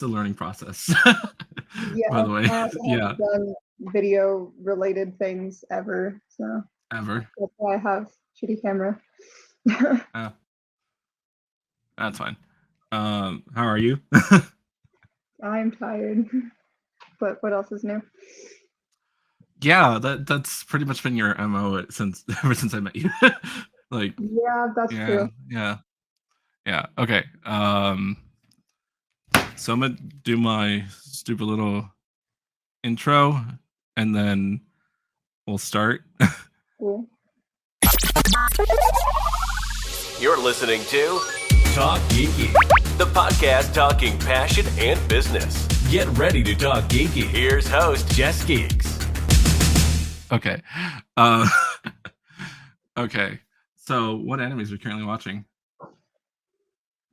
a learning process. By Yeah, the way, I also yeah, haven't done video related things ever, so ever. that's why I have shitty camera. Uh, that's fine. How are you? I'm tired, but what else is new? Yeah, that's pretty much been your MO since ever since I met you. Like, Yeah, that's yeah, true. yeah, yeah. Okay. So I'm gonna do my stupid little intro, and then we'll start. Cool. You're listening to Talk Geeky, the podcast talking passion and business. Get ready to talk geeky. Here's host Jess Geeks. Okay. Okay. So, what animes are you currently watching?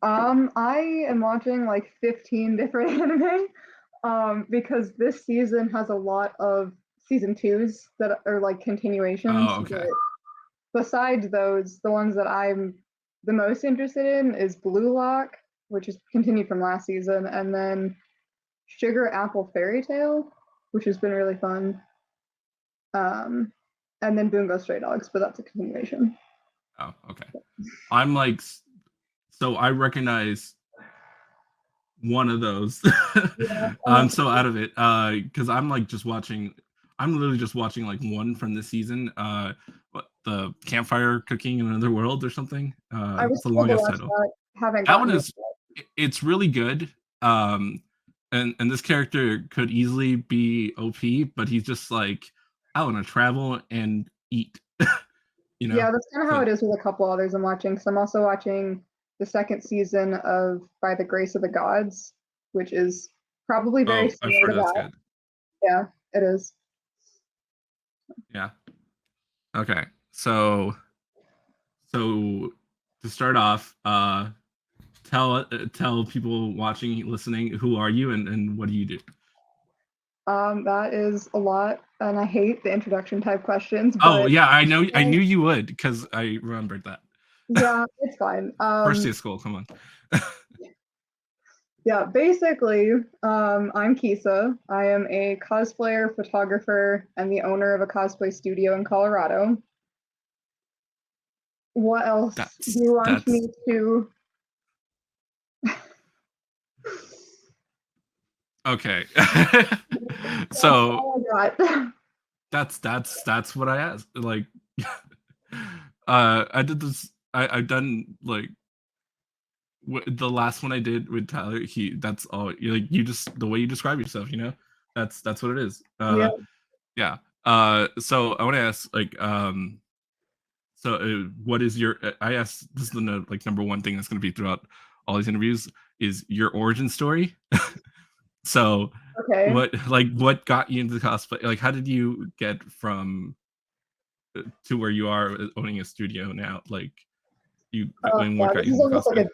I am watching like 15 different anime, because this season has a lot of season twos that are like continuations. Oh, okay. But besides those, the ones that I'm the most interested in is Blue Lock, which is continued from last season, and then Sugar Apple Fairy Tale, which has been really fun. Um, and then Bungo Stray Dogs, but that's a continuation. Oh, okay. I'm like, so I recognize one of those. Yeah. I'm so out of it because I'm like just watching. I'm literally just watching like one from this season. What, the campfire cooking in another world or something. I It's was the told to longest watch title. that. Haven't That one gotten it is. yet. It's really good. And this character could easily be OP, but he's just like, I want to travel and eat. You know. Yeah, that's kind of how So, it is with a couple others I'm watching. Because I'm also watching the second season of By the Grace of the Gods, which is probably very oh, I've similar to heard that's that. good. Yeah, it is. Yeah. Okay. So to start off, tell people watching, listening, who are you and what do you do? That is a lot, and I hate the introduction type questions, Oh but yeah, I knew you would because I remembered that. yeah, it's fine. First day of school, come on. Yeah, basically, I'm Kisa. I am a cosplayer, photographer, and the owner of a cosplay studio in Colorado. What else do you want That's me to? okay. That's So all I got. that's what I asked. Like I did this I've done like the last one I did with Tyler, that's all you just the way you describe yourself, that's what it is. Yeah. Yeah. So I want to ask like so what is your I asked this is the like number one thing that's going to be throughout all these interviews is your origin story. So Okay. what got you into cosplay? Like how did you get from to where you are owning a studio now? Like you Oh and yeah, what got this you is into almost like cosplay?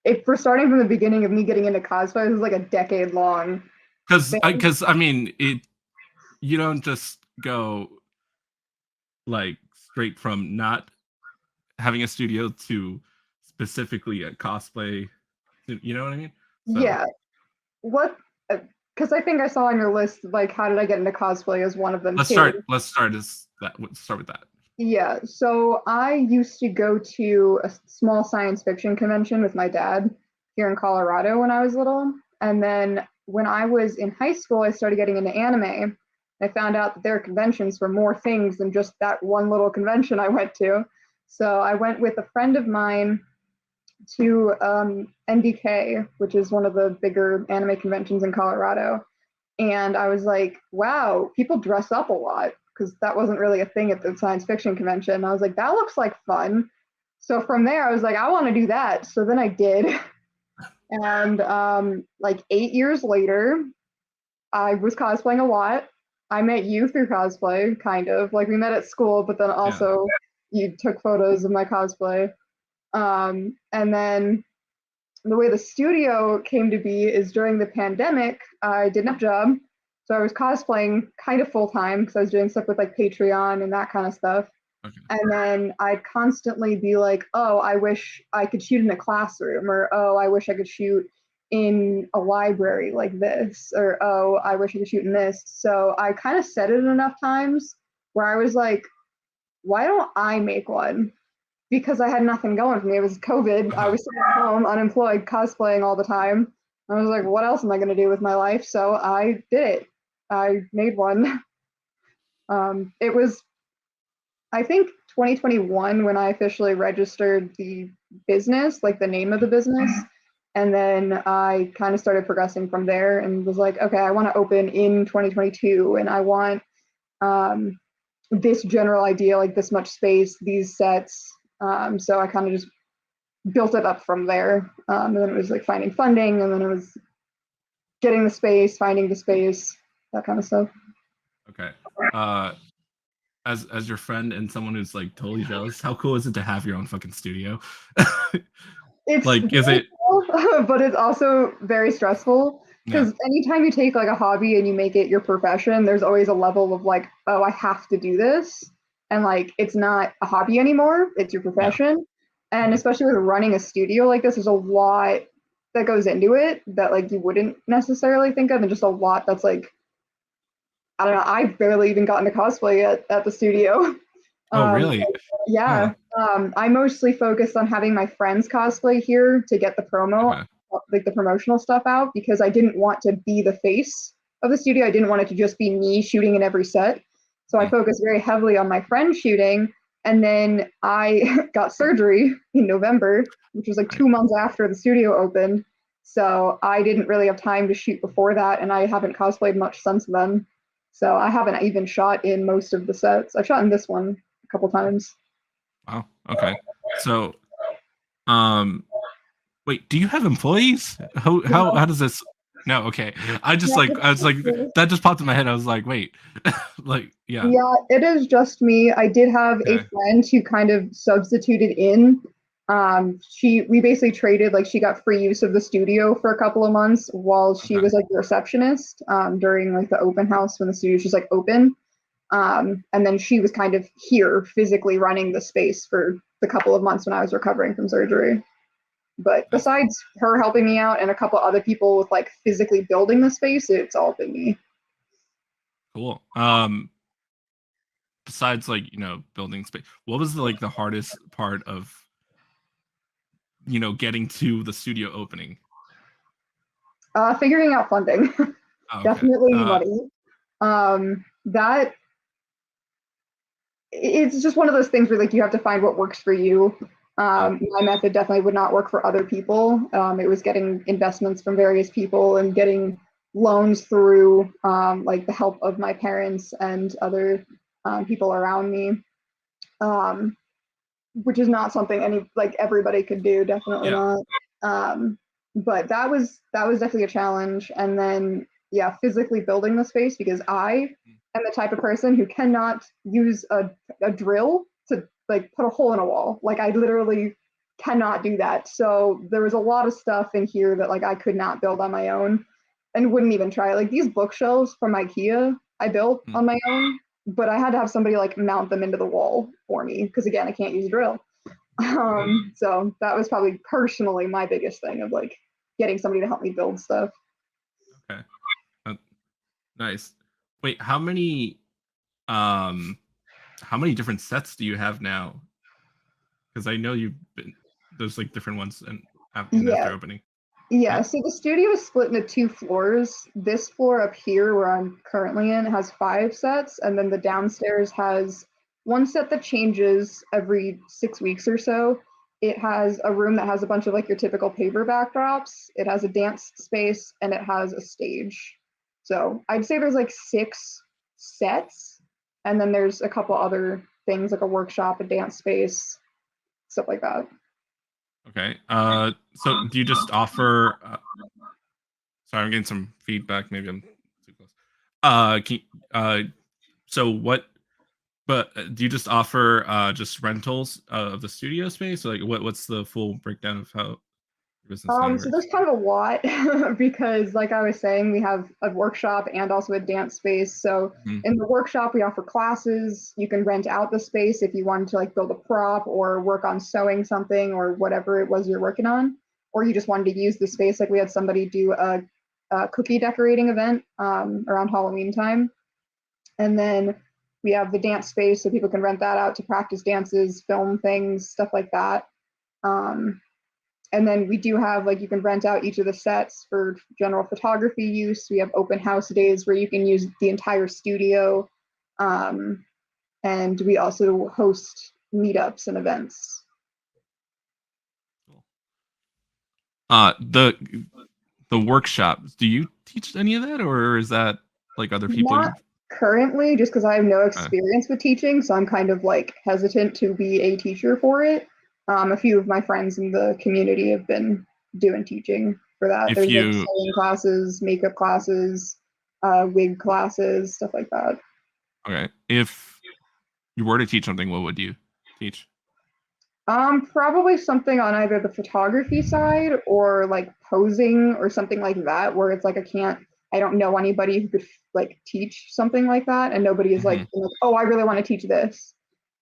a. If we're starting from the beginning of me getting into cosplay, this is like a decade long thing. Because I mean you don't just go like straight from not having a studio to specifically a cosplay. You know what I mean? So Yeah. What? Because I think I saw on your list like how did I get into cosplay as one of them let's too. start. Let's start as that. Let's start with that. Yeah, so I used to go to a small science fiction convention with my dad here in Colorado when I was little. And then when I was in high school, I started getting into anime. I found out that there are conventions for more things than just that one little convention I went to. So I went with a friend of mine to NDK, which is one of the bigger anime conventions in Colorado. And I was like, wow, people dress up a lot because that wasn't really a thing at the science fiction convention. I was like, that looks like fun. So from there, I was like, I want to do that. So then I did. And like 8 years later, I was cosplaying a lot. I met you through cosplay, kind of. Like we met at school, but then Yeah. also you took photos of my cosplay. And then the way the studio came to be is during the pandemic, I didn't have a job. So I was cosplaying kind of full time because I was doing stuff with like Patreon and that kind of stuff. Okay. And then I'd constantly be like, oh, I wish I could shoot in a classroom, or oh, I wish I could shoot in a library like this, or oh, I wish I could shoot in this. So I kind of said it enough times where I was like, why don't I make one? Because I had nothing going for me. It was COVID. I was sitting at home, unemployed, cosplaying all the time. I was like, what else am I going to do with my life? So I did it. I made one. It was, I think, 2021 when I officially registered the business, like the name of the business. And then I kind of started progressing from there and was like, okay, I want to open in 2022 and I want this general idea, like this much space, these sets. So I kind of just built it up from there. And then it was like finding funding, and then it was getting the space, finding the space, that kind of stuff. Okay. As your friend and someone who's like totally jealous, how cool is it to have your own fucking studio? It's like, is it cool, but it's also very stressful because Yeah. anytime you take like a hobby and you make it your profession, there's always a level of like, oh, I have to do this. And like, it's not a hobby anymore, it's your profession. And especially with running a studio like this, there's a lot that goes into it that like you wouldn't necessarily think of, and just a lot that's like, I don't know, I've barely even gotten to cosplay at the studio. Oh, really? Yeah. I mostly focused on having my friends cosplay here to get the promo, Okay. like the promotional stuff out, because I didn't want to be the face of the studio. I didn't want it to just be me shooting in every set. So I focused very heavily on my friend shooting. And then I got surgery in November, which was like 2 months after the studio opened. So I didn't really have time to shoot before that. And I haven't cosplayed much since then. So I haven't even shot in most of the sets. I've shot in this one a couple times. Wow. Okay. So, wait, do you have employees? How does this? No. Okay. I was like that just popped in my head. I was like, wait, like yeah. Yeah, it is just me. I did have a friend who kind of substituted in. We basically traded, like she got free use of the studio for a couple of months while she was like the receptionist during like the open house when the studio was just like open. And then she was kind of here physically running the space for the couple of months when I was recovering from surgery. But besides her helping me out and a couple other people with like physically building the space, it's all been me. Cool. Besides like building space, what was the hardest part of getting to the studio opening? Figuring out funding. Oh, okay. Definitely money. That it's just one of those things where like you have to find what works for you. My method definitely would not work for other people. It was getting investments from various people and getting loans through like the help of my parents and other people around me, which is not something everybody could do. Definitely not. But that was definitely a challenge. And then physically building the space, because I am the type of person who cannot use a drill to like put a hole in a wall. Like I literally cannot do that. So there was a lot of stuff in here that like I could not build on my own and wouldn't even try. Like these bookshelves from IKEA, I built on my own, but I had to have somebody like mount them into the wall for me because again, I can't use a drill. So that was probably personally my biggest thing of like getting somebody to help me build stuff. Okay. Nice. Wait, how many different sets do you have now? Because I know there's like different ones after opening. Yeah, so the studio is split into 2 floors. This floor up here where I'm currently in has 5 sets, and then the downstairs has 1 set that changes every 6 weeks or so. It has a room that has a bunch of like your typical paper backdrops. It has a dance space and it has a stage. So I'd say there's like 6 sets, and then there's a couple other things like a workshop, a dance space, stuff like that. Okay. So do you just offer? Sorry, I'm getting some feedback. Maybe I'm too close. So what? But do you just offer just rentals of the studio space? Like, what's the full breakdown of how business works? So there's kind of a lot because like I was saying, we have a workshop and also a dance space. So in the workshop, we offer classes. You can rent out the space if you wanted to like build a prop or work on sewing something or whatever it was you're working on. or you just wanted to use the space. Like we had somebody do a cookie decorating event around Halloween time. And then we have the dance space, so people can rent that out to practice dances, film things, stuff like that. And then we do have, like, you can rent out each of the sets for general photography use. We have open house days where you can use the entire studio. And we also host meetups and events. The workshops, do you teach any of that, or is that like other people? Not currently, just because I have no experience with teaching, so I'm kind of like hesitant to be a teacher for it. A few of my friends in the community have been doing teaching for that. There's like sewing classes, makeup classes, wig classes, stuff like that. Okay. If you were to teach something, what would you teach? Probably something on either the photography side or like posing or something like that, where it's like I don't know anybody who could like teach something like that, and nobody is like, oh, I really want to teach this.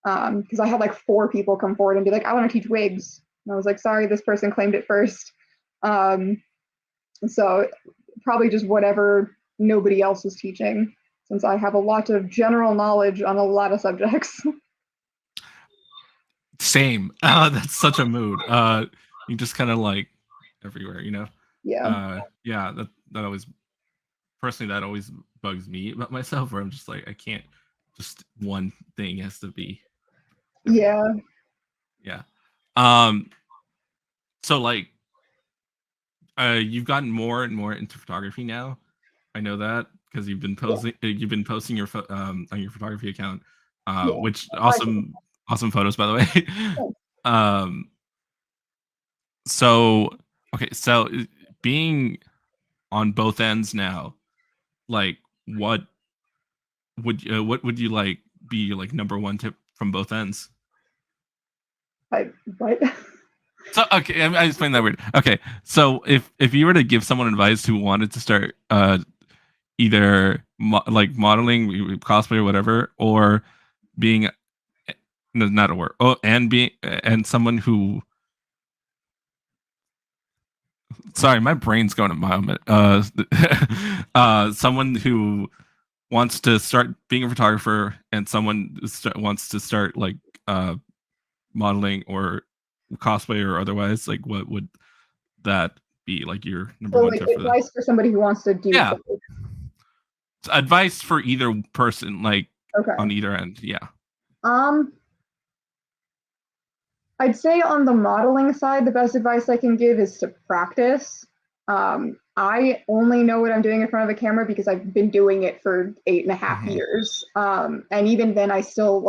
Because I had like 4 people come forward and be like, I want to teach wigs. And I was like, sorry, this person claimed it first. So probably just whatever nobody else is teaching, since I have a lot of general knowledge on a lot of subjects. Same. That's such a mood. You just kind of like everywhere, you know? Yeah. Yeah, that always, personally, that always bugs me about myself, where I'm just like, I can't, just one thing has to be. Yeah. Yeah. So like, you've gotten more and more into photography now. I know that because you've been posting your on your photography account, which awesome photos, by the way. So okay, so being on both ends now, like what would you like be your like number one tip from both ends? What? So okay, I explained that weird. Okay, so if you were to give someone advice who wanted to start either like modeling, cosplay, or whatever, or being not a word, and someone who, sorry, my brain's going a moment. Someone who wants to start being a photographer, and someone wants to start like modeling or cosplay or otherwise, like what would that be, like your number one tip for that? Advice for somebody who wants to do both. Advice for either person, like on either end. I'd say on the modeling side, the best advice I can give is to practice. I only know what I'm doing in front of a camera because I've been doing it for 8.5 years. And even then I still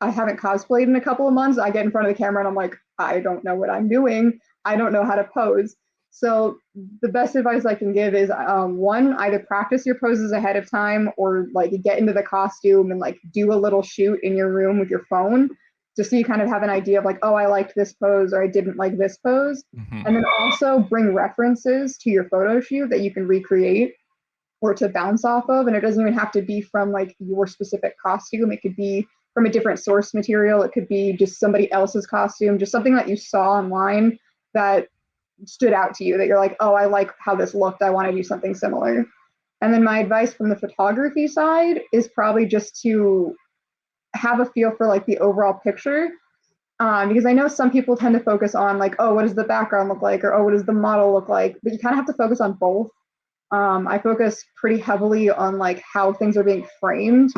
I haven't cosplayed in a couple of months. I get in front of the camera and I'm like, I don't know what I'm doing. I don't know how to pose. So the best advice I can give is one, either practice your poses ahead of time, or like get into the costume and like do a little shoot in your room with your phone, just so you kind of have an idea of like, oh, I liked this pose or I didn't like this pose. And then also bring references to your photo shoot that you can recreate or to bounce off of. And it doesn't even have to be from like your specific costume. It could be from a different source material. It could be just somebody else's costume, just something that you saw online that stood out to you, that you're like, oh, I like how this looked. I want to do something similar. And then my advice from the photography side is probably just to have a feel for like the overall picture. Because I know some people tend to focus on like, oh, what does the background look like? Or, oh, what does the model look like? But you kind of have to focus on both. I focus pretty heavily on like how things are being framed.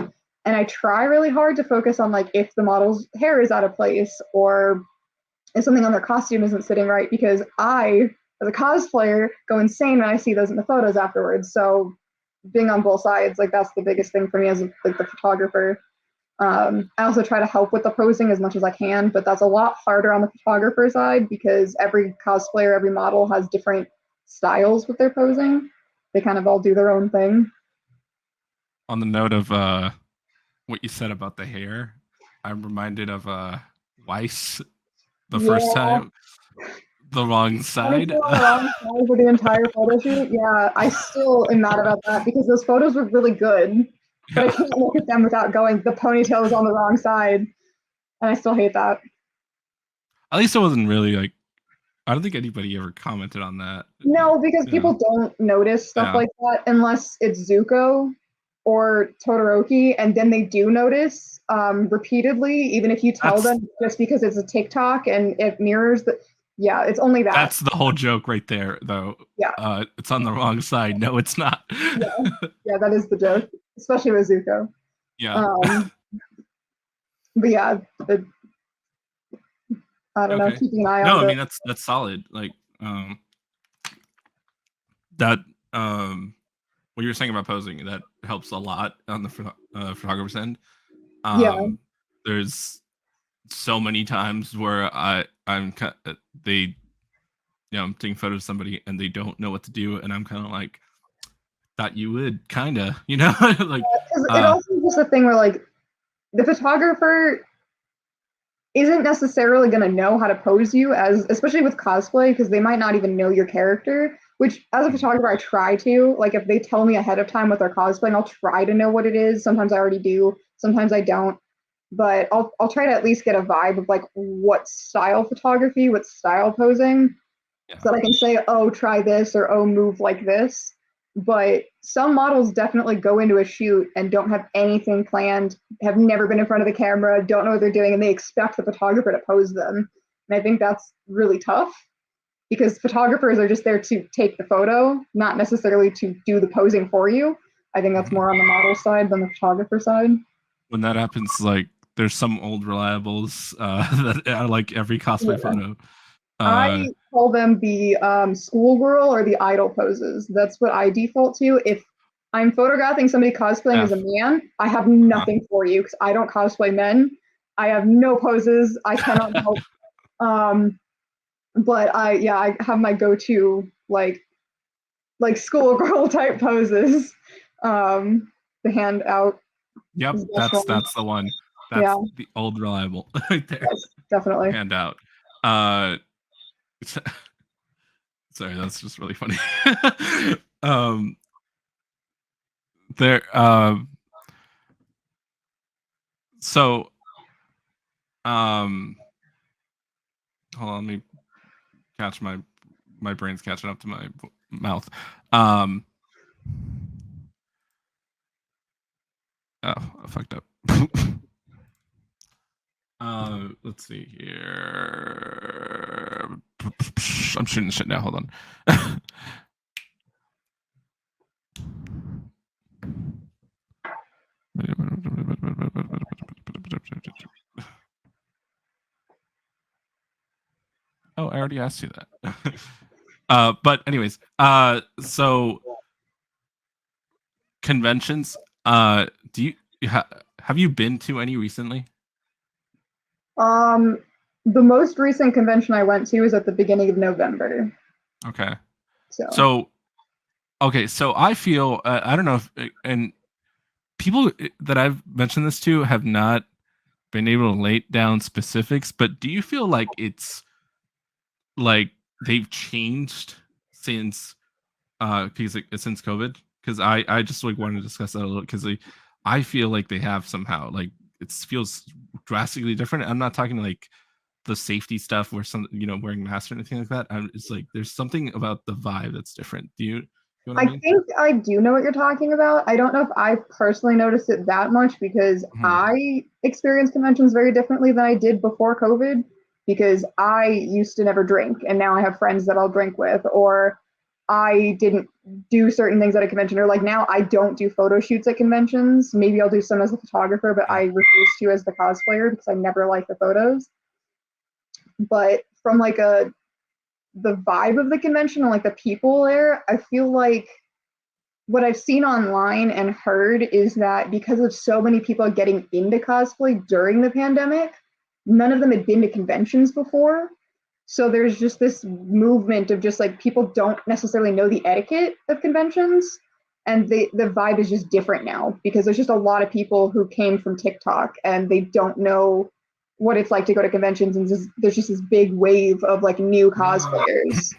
And I try really hard to focus on like if the model's hair is out of place or if something on their costume isn't sitting right, because I, as a cosplayer, go insane when I see those in the photos afterwards. So being on both sides, like that's the biggest thing for me as like the photographer. I also try to help with the posing as much as I can, but that's a lot harder on the photographer side because every cosplayer, every model has different styles with their posing. They kind of all do their own thing. On the note of what you said about the hair, I'm reminded of Weiss the first time. The wrong side. The wrong side for the entire photo shoot. Yeah, I still am mad about that because those photos were really good. But I can't look at them without going, the ponytail is on the wrong side. And I still hate that. At least it wasn't really like I don't think anybody ever commented on that. No, because people don't notice stuff like that unless it's Zuko or Todoroki, and then they do notice repeatedly, even if you tell them just because it's a TikTok and it mirrors the. Yeah, it's only that. That's the whole joke right there, though. Yeah. It's on the wrong side. No, it's not. Yeah, that is the joke, especially with Zuko. Yeah. But yeah, I don't know. Keeping an eye on. No, I mean that's solid. Like that. What you were saying about posing, that helps a lot on the photographer's end. There's so many times where I'm taking photos of somebody and they don't know what to do, and I'm kind of like, thought you would, kind of, like. It also is just a thing where like the photographer isn't necessarily going to know how to pose you, especially with cosplay, because they might not even know your character. Which, as a photographer, I try to. Like, if they tell me ahead of time what they're cosplaying, I'll try to know what it is. Sometimes I already do. Sometimes I don't. But I'll try to at least get a vibe of, like, what style photography, what style posing. So that I can say, oh, try this, or oh, move like this. But some models definitely go into a shoot and don't have anything planned, have never been in front of the camera, don't know what they're doing, and they expect the photographer to pose them. And I think that's really tough, because photographers are just there to take the photo, not necessarily to do the posing for you. I think that's more on the model side than the photographer side. When that happens, like, there's some old reliables that are like every cosplay photo. I call them the schoolgirl or the idol poses. That's what I default to. If I'm photographing somebody cosplaying as a man, I have nothing for you because I don't cosplay men. I have no poses. I cannot help. But I have my go-to like schoolgirl type poses. The hand out. Yep, that's the one. That's the old reliable right there. Yes, definitely. Hand out. Sorry, that's just really funny. There. So. Hold on, let me catch my brain's catching up to my mouth. Oh, I fucked up. Let's see here. I'm shooting shit now. Hold on. Oh, I already asked you that. But anyways, so conventions. Do you have you been to any recently? The most recent convention I went to was at the beginning of November. Okay. So I feel I don't know if and people that I've mentioned this to have not been able to lay down specifics, but do you feel like it's like they've changed since since COVID? Because I just like wanted to discuss that a little, because I feel like they have somehow, like, it feels drastically different. I'm not talking like the safety stuff where some, wearing masks or anything like that. It's like there's something about the vibe that's different. Do you know what I mean? think I do know what you're talking about. I don't know if I personally noticed it that much, because I experience conventions very differently than I did before COVID, because I used to never drink, and now I have friends that I'll drink with, or I didn't do certain things at a convention, or like now I don't do photo shoots at conventions. Maybe I'll do some as a photographer, but I refuse to as the cosplayer because I never like the photos. But from like the vibe of the convention and like the people there, I feel like what I've seen online and heard is that because of so many people getting into cosplay during the pandemic, none of them had been to conventions before. So there's just this movement of just like people don't necessarily know the etiquette of conventions, and the vibe is just different now because there's just a lot of people who came from TikTok and they don't know what it's like to go to conventions, and there's just this big wave of like new cosplayers.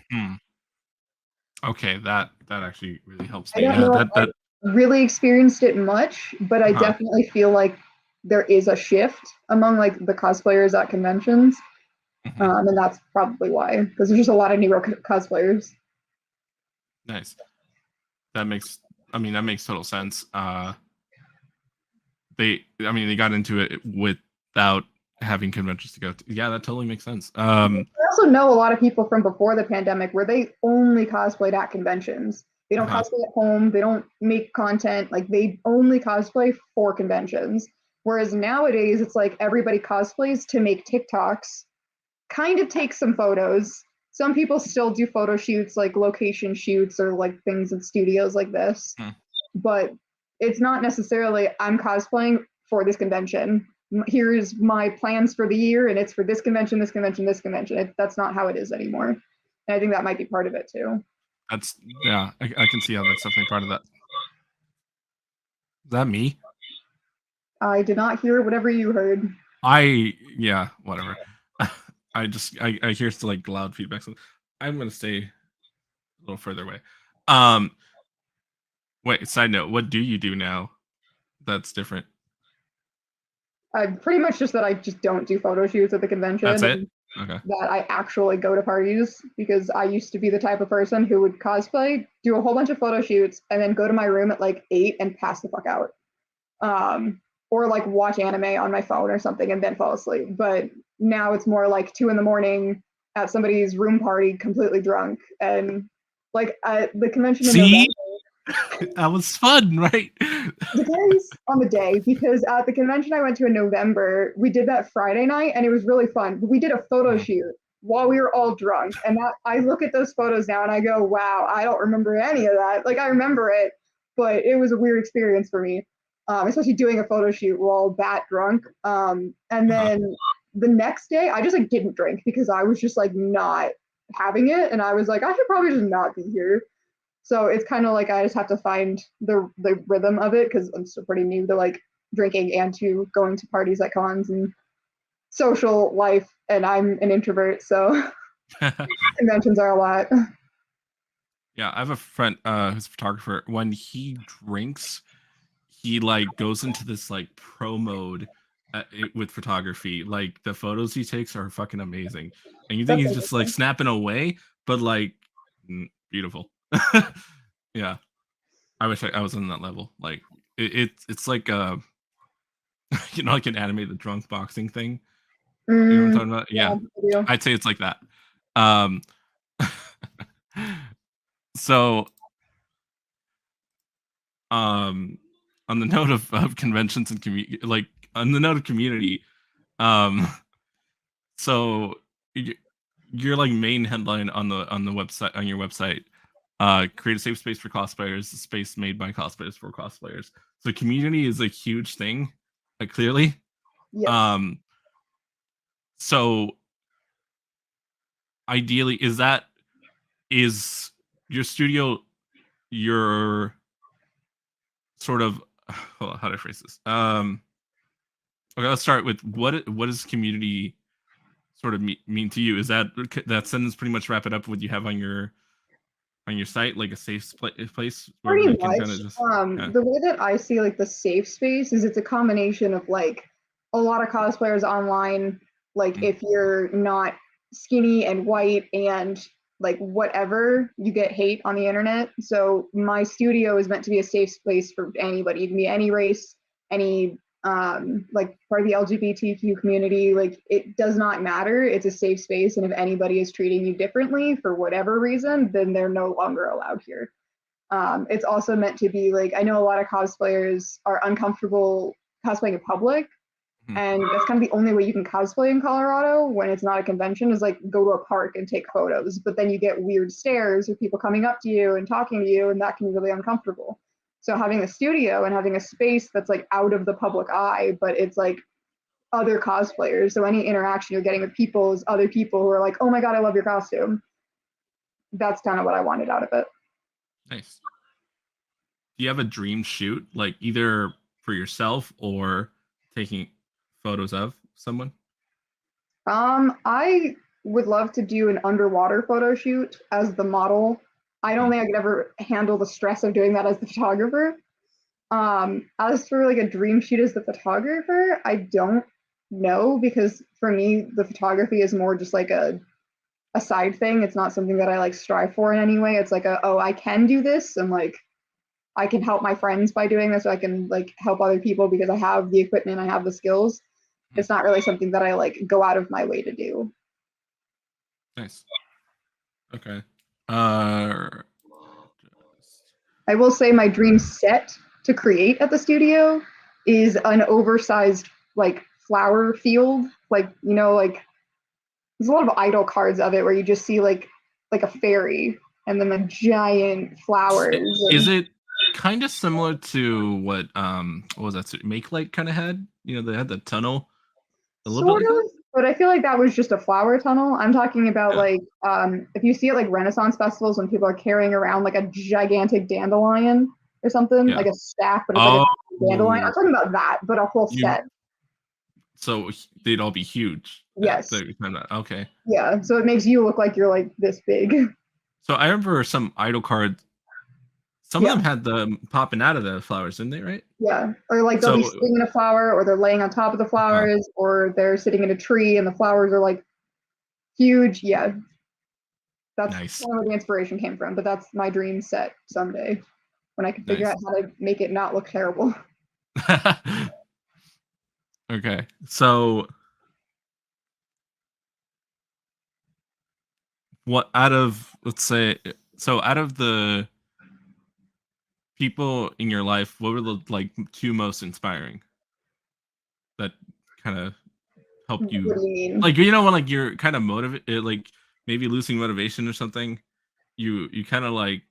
Okay, that actually really helps me. I don't know if I really experienced it much, but I definitely feel like there is a shift among like the cosplayers at conventions. And that's probably why, because there's just a lot of newer cosplayers. Nice. That makes total sense. They got into it without having conventions to go to. Yeah, that totally makes sense. I also know a lot of people from before the pandemic where they only cosplayed at conventions. They don't cosplay at home. They don't make content. Like, they only cosplay for conventions. Whereas nowadays, it's like everybody cosplays to make TikToks, kind of take some photos. Some people still do photo shoots, like location shoots or like things in studios like this. But it's not necessarily I'm cosplaying for this convention. Here's my plans for the year, and it's for this convention, this convention, this convention. That's not how it is anymore. And I think that might be part of it too. I can see how that's definitely part of that. Is that me? I did not hear whatever you heard. Whatever. I hear still like loud feedback. So I'm gonna stay a little further away. Wait, side note, what do you do now that's different? Pretty much just that I just don't do photo shoots at the convention. That's it? Okay. That I actually go to parties, because I used to be the type of person who would cosplay, do a whole bunch of photo shoots, and then go to my room at like 8 and pass the fuck out. Or like watch anime on my phone or something and then fall asleep. But now it's more like 2 a.m. at somebody's room party, completely drunk. And like the convention in November, that was fun, right? Depends on the day, because at the convention I went to in November, we did that Friday night and it was really fun. We did a photo shoot while we were all drunk, and that, I look at those photos now and I go, wow, I don't remember any of that. Like, I remember it, but it was a weird experience for me, especially doing a photo shoot while that drunk. And then the next day I just like didn't drink because I was just like not having it, and I was like, I should probably just not be here. So it's kind of like I just have to find the rhythm of it, because I'm still pretty new to like drinking and to going to parties at cons and social life, and I'm an introvert, so conventions are a lot. Yeah, I have a friend who's a photographer. When he drinks, he like goes into this like pro mode with photography. Like, the photos he takes are fucking amazing, and you think he's just like snapping away, but like beautiful. Yeah, I wish I was on that level. Like, it's like like an animated drunk boxing thing. You know what I'm talking about? Yeah, I'd say it's like that. So on the note of conventions and on the note of community, so your like main headline on the website, on your website, create a safe space for cosplayers, a space made by cosplayers for cosplayers. So community is a huge thing, clearly. Yes. So ideally, is your studio your sort of, hold on, how do I phrase this? Okay, let's start with what does community sort of mean to you? Is that sentence pretty much wrap it up what you have on your site, like a safe place where pretty we can much. kind of just The way that I see like the safe space is it's a combination of like a lot of cosplayers online, like if you're not skinny and white and like whatever, you get hate on the internet. So my studio is meant to be a safe space for anybody. You can be any race, any like part of the LGBTQ community. Like, it does not matter. It's a safe space, and if anybody is treating you differently for whatever reason, then they're no longer allowed here. It's also meant to be like, I know a lot of cosplayers are uncomfortable cosplaying in public, and that's kind of the only way you can cosplay in Colorado when it's not a convention, is like go to a park and take photos, but then you get weird stares or people coming up to you and talking to you, and that can be really uncomfortable. So having a studio and having a space that's like out of the public eye, but it's like other cosplayers, so any interaction you're getting with people is other people who are like, oh my god, I love your costume. That's kind of what I wanted out of it. Nice. Do you have a dream shoot, like either for yourself or taking photos of someone? I would love to do an underwater photo shoot as the model. I don't think I could ever handle the stress of doing that as the photographer. As for like a dream shoot as the photographer, I don't no, because for me, the photography is more just like a side thing. It's not something that I like strive for in any way. It's like oh, I can do this, and like I can help my friends by doing this, or I can like help other people because I have the equipment, I have the skills. It's not really something that I like go out of my way to do. Nice. Okay. I will say my dream set to create at the studio is an oversized like flower field. Like, like there's a lot of idol cards of it where you just see like a fairy and then the giant flowers. Is it kind of similar to what was that Make Like kind of had? They had the tunnel a little Sort bit like of, but I feel like that was just a flower tunnel. I'm talking about like if you see it like Renaissance festivals when people are carrying around like a gigantic dandelion or something, like a stack, but it's like a dandelion. I'm talking about that, but a whole set. So they'd all be huge. Yes. Okay. Yeah, so it makes you look like you're like this big. So I remember some idol cards. Some of them had them popping out of the flowers, didn't they? Right? Yeah, or like they'll be sitting in a flower, or they're laying on top of the flowers, or they're sitting in a tree and the flowers are like huge. Yeah, that's nice. kind of where the inspiration came from. But that's my dream set someday when I can figure out how to make it not look terrible. Okay, so what out of the people in your life, what were the like two most inspiring that kind of helped you? What do you mean? Like when like you're kind of motivated, like maybe losing motivation or something, you kind of like,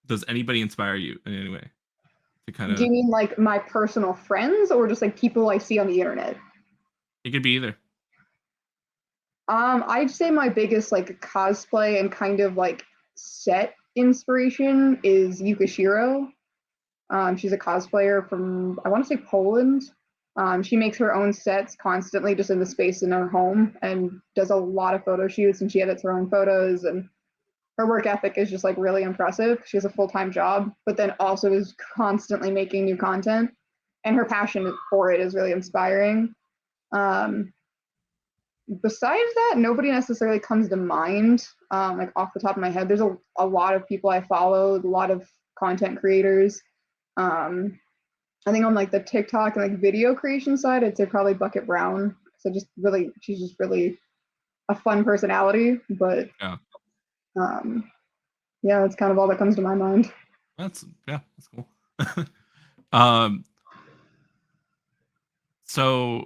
does anybody inspire you in any way? To kind of. Do you mean like my personal friends or just like people I see on the internet? It could be either. I'd say my biggest like cosplay and kind of like set inspiration is Yukishiro. She's a cosplayer from, I want to say, Poland. She makes her own sets constantly just in the space in her home and does a lot of photo shoots, and she edits her own photos, and her work ethic is just like really impressive. She has a full-time job, but then also is constantly making new content, and her passion for it is really inspiring. Besides that, nobody necessarily comes to mind like off the top of my head. There's a lot of people I follow, a lot of content creators. I think on like the TikTok and like video creation side, I'd say probably Bucket Brown. So she's just really a fun personality. But yeah, that's kind of all that comes to my mind. That's cool. So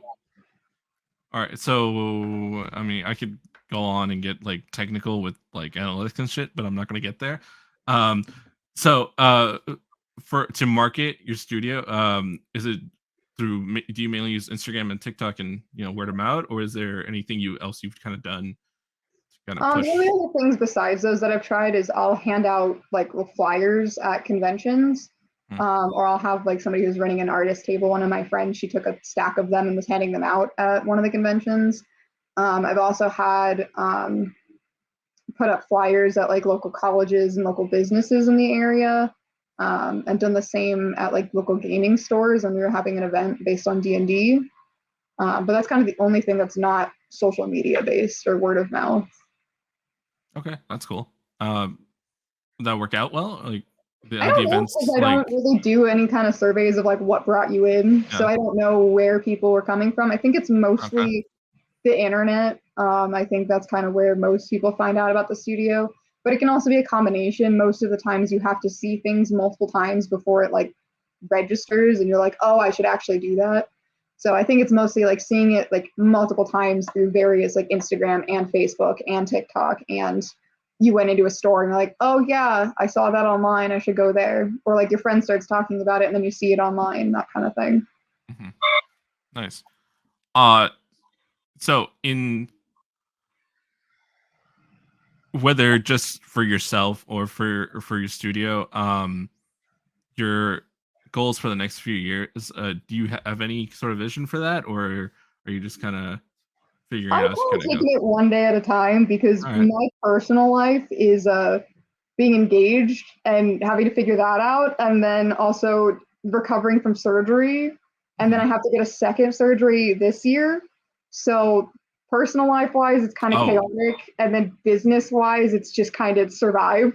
all right, so I mean, I could go on and get like technical with like analytics and shit, but I'm not going to get there. So to market your studio, is it do you mainly use Instagram and TikTok and word of mouth, or is there anything else you've kind of done to kind of push? The only other things besides those that I've tried is I'll hand out like flyers at conventions. Or I'll have like somebody who's running an artist table. One of my friends, she took a stack of them and was handing them out at one of the conventions. I've also had put up flyers at like local colleges and local businesses in the area, and done the same at like local gaming stores when we were having an event based on D&D. But that's kind of the only thing that's not social media based or word of mouth. Okay, that's cool. Did that work out well? Like I don't know, because I don't really do any kind of surveys of like what brought you in, so I don't know where people were coming from. I think it's mostly the internet. I think that's kind of where most people find out about the studio, but it can also be a combination. Most of the times you have to see things multiple times before it like registers and you're like, oh, I should actually do that. So I think it's mostly like seeing it like multiple times through various like Instagram and Facebook and TikTok, and you went into a store and you're like, oh yeah, I saw that online, I should go there. Or like your friend starts talking about it and then you see it online, that kind of thing. Mm-hmm. Nice. So in whether just for yourself or for your studio, your goals for the next few years, do you have any sort of vision for that, or are you just kind of figuring out? I'm taking it one day at a time, because my personal life is being engaged and having to figure that out, and then also recovering from surgery, and then I have to get a second surgery this year. So personal life wise, it's kind of chaotic, and then business wise, it's just kind of survive,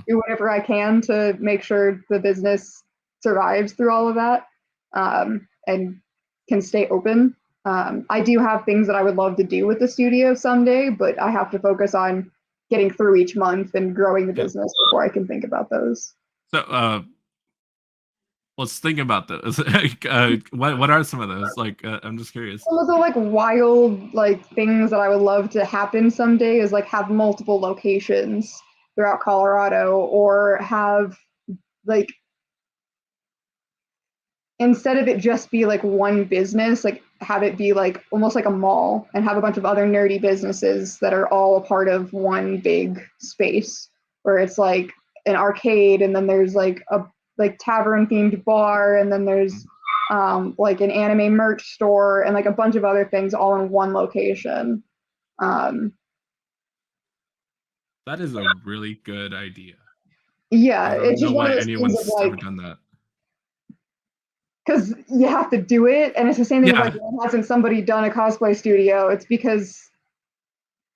do whatever I can to make sure the business survives through all of that, and can stay open. I do have things that I would love to do with the studio someday, but I have to focus on getting through each month and growing the business before I can think about those. So let's think about those. What are some of those? Like, I'm just curious. Some of the like wild like things that I would love to happen someday is like have multiple locations throughout Colorado, or have like, instead of it just be like one business, like have it be like almost like a mall and have a bunch of other nerdy businesses that are all a part of one big space, where it's like an arcade, and then there's like a like tavern themed bar, and then there's like an anime merch store, and like a bunch of other things all in one location. That is a really good idea. Yeah, I don't know why anyone's ever done that. Because you have to do it, and it's the same thing with like, why hasn't somebody done a cosplay studio? It's because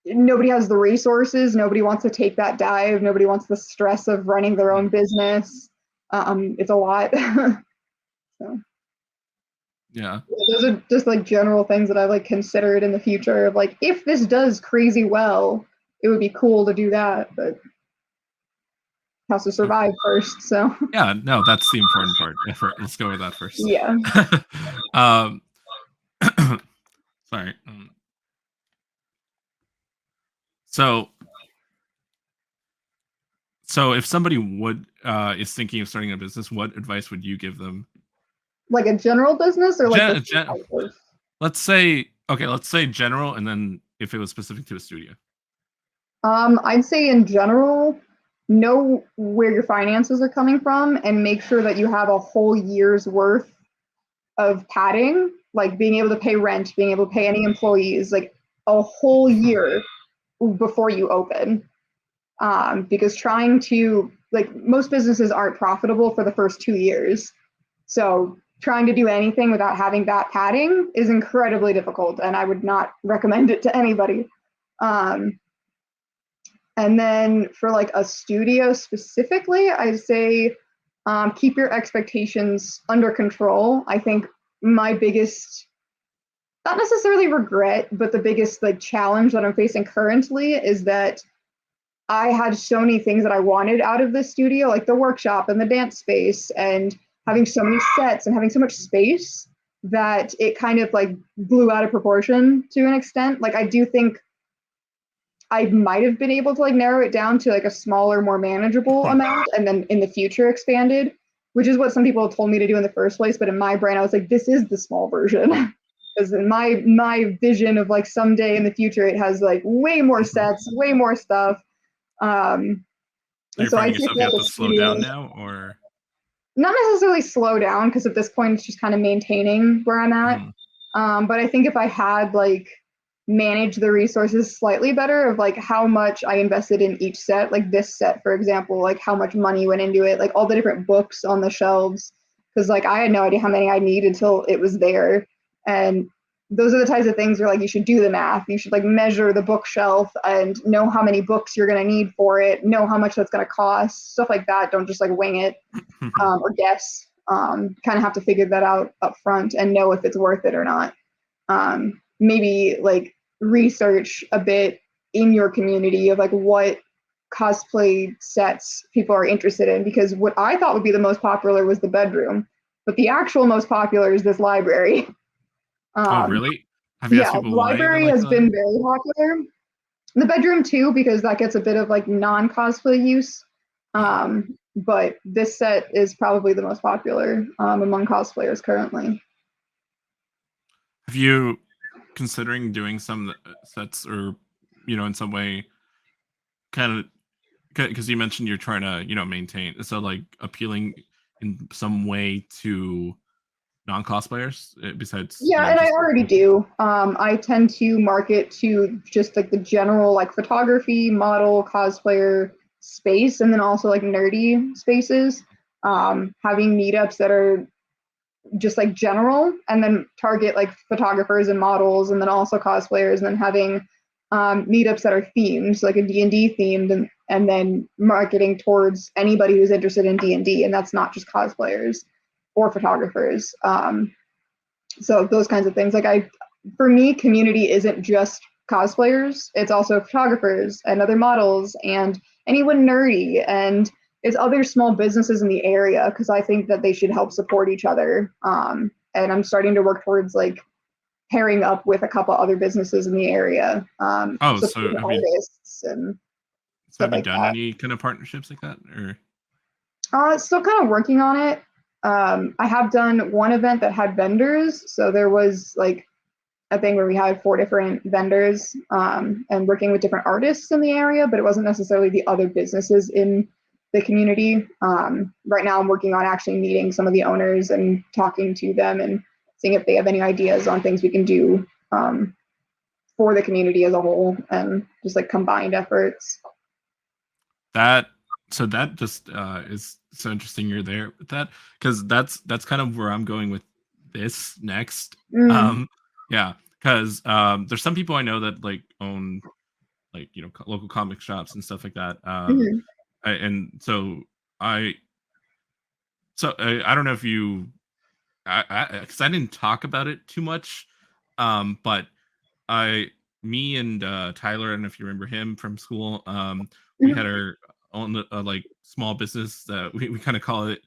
nobody has the resources, nobody wants to take that dive, nobody wants the stress of running their own business. It's a lot. So yeah, those are just like general things that I've like considered in the future of like, if this does crazy well, it would be cool to do that, but it has to survive first. So yeah, no, that's the important part. Let's go with that first. Yeah. Sorry. So if somebody is thinking of starting a business, what advice would you give them? Like a general business, or like let's say general, and then if it was specific to a studio. I'd say in general, know where your finances are coming from and make sure that you have a whole year's worth of padding, like being able to pay rent, being able to pay any employees, like a whole year before you open. Because trying to, like, most businesses aren't profitable for the first 2 years. So trying to do anything without having that padding is incredibly difficult, and I would not recommend it to anybody. And then for like a studio specifically, I'd say keep your expectations under control. I think my biggest, not necessarily regret, but the biggest like challenge that I'm facing currently is that I had so many things that I wanted out of this studio, like the workshop and the dance space, and having so many sets and having so much space, that it kind of like blew out of proportion to an extent. Like I do think I might have been able to like narrow it down to like a smaller, more manageable amount, and then in the future expanded, which is what some people told me to do in the first place. But in my brain, I was like, this is the small version. Because in my vision of like someday in the future, it has like way more sets, way more stuff. Are you finding yourself you have to slow down now, or not necessarily slow down? Because at this point, it's just kind of maintaining where I'm at. But I think if I had like manage the resources slightly better of like how much I invested in each set, like this set, for example, like how much money went into it, like all the different books on the shelves, because like I had no idea how many I need until it was there. And those are the types of things where like you should do the math. You should like measure the bookshelf and know how many books you're going to need for it, know how much that's going to cost, stuff like that. Don't just like wing it or guess. Kind of have to figure that out up front and know if it's worth it or not. Maybe like research a bit in your community of like what cosplay sets people are interested in, because what I thought would be the most popular was the bedroom, but the actual most popular is this library. Oh, really? Have you asked people why? Library has been very popular. The bedroom too, because that gets a bit of like non-cosplay use. But this set is probably the most popular among cosplayers currently. Have you considering doing some sets, or in some way, kind of, because you mentioned you're trying to maintain, so like appealing in some way to non-cosplayers besides and I already do. I tend to market to just like the general like photography, model, cosplayer space, and then also like nerdy spaces. Having meetups that are just like general, and then target like photographers and models, and then also cosplayers, and then having meetups that are themed, so like a D&D themed, and then marketing towards anybody who's interested in D&D, and that's not just cosplayers or photographers. So those kinds of things. Like for me, community isn't just cosplayers, it's also photographers and other models and anyone nerdy, and it's other small businesses in the area, because I think that they should help support each other. And I'm starting to work towards like pairing up with a couple other businesses in the area. So artists and have you done any kind of partnerships like that, or? Still kind of working on it. I have done one event that had vendors, so there was like a thing where we had 4 different vendors and working with different artists in the area, but it wasn't necessarily the other businesses in the community. Right now I'm working on actually meeting some of the owners and talking to them and seeing if they have any ideas on things we can do for the community as a whole, and just like combined efforts. That just is so interesting you're there with that, because that's kind of where I'm going with this next. Yeah, because there's some people I know that like own like, you know, local comic shops and stuff like that. And so I don't know if you, because I didn't talk about it too much, but me and Tyler, I don't know if you remember him from school, we had our own like small business that we kind of call it